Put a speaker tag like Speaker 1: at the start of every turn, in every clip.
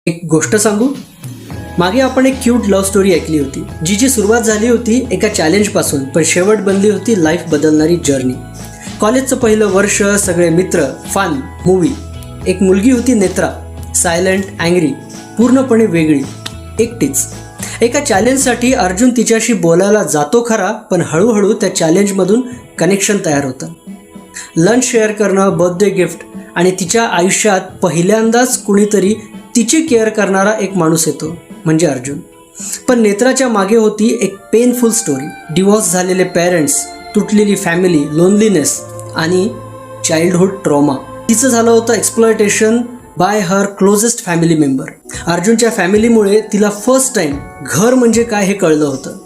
Speaker 1: एक गोष्ट सांगू. मागे आपण एक क्यूट लव्ह स्टोरी ऐकली होती, जीची सुरुवात झाली होती एका चॅलेंजपासून, पण शेवट बनली होती लाईफ बदलणारी जर्नी. कॉलेजचं पहिलं वर्ष, सगळे मित्र, फन, मूवी. एक मुलगी होती नेत्रा, सायलेंट, अँग्री, पूर्णपणे वेगळी, एकटीच. एका चॅलेंजसाठी अर्जुन तिच्याशी बोलायला जातो खरा, पण हळूहळू त्या चॅलेंजमधून कनेक्शन तयार होतं. लंच शेअर करणं, बर्थडे गिफ्ट, आणि तिच्या आयुष्यात पहिल्यांदाच कुणीतरी तिची केअर करणारा एक माणूस येतो, म्हणजे अर्जुन. पण नेत्राच्या मागे होती एक पेनफुल स्टोरी. डिवोर्स झालेले पेरेंट्स, तुटलेली फॅमिली, लोनलीनेस आणि चाइल्डहुड ट्रॉमा. तिचं झालं होतं exploitation by her closest family member. अर्जुनच्या फॅमिलीमुळे तिला फर्स्ट टाइम घर म्हणजे काय हे कळलं होतं.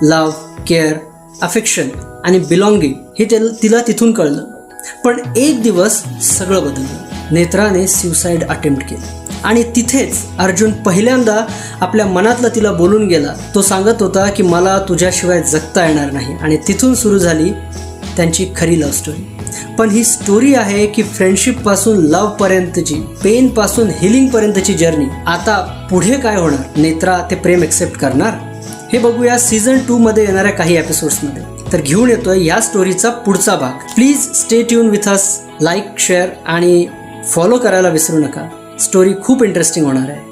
Speaker 1: लव्ह, केअर, अफेक्शन आणि बिलॉंगिंग हे तिला तिथून कळलं. पण एक दिवस सगळं बदललं. नेत्राने सुसाईड अटेम्प्ट केलं आणि तिथेच अर्जुन पहिल्यांदा आपल्या मनातलं तिला बोलून गेला. तो सांगत होता की मला तुझ्याशिवाय जगता येणार नाही. आणि तिथून सुरू झाली त्यांची खरी लव्ह स्टोरी. पण ही स्टोरी आहे की फ्रेंडशिपपासून लव्हपर्यंतची, पेनपासून हिलिंगपर्यंतची जर्नी. आता पुढे काय होणार? नेत्रा ते प्रेम एक्सेप्ट करणार? हे बघूया सीझन 2 मध्ये येणाऱ्या काही एपिसोड्समध्ये. तर घेऊन येतोय या स्टोरीचा पुढचा भाग. Please stay tune with us. Like, share आणि फॉलो करायला विसरू नका. स्टोरी खूप इंटरेस्टिंग होणार आहे.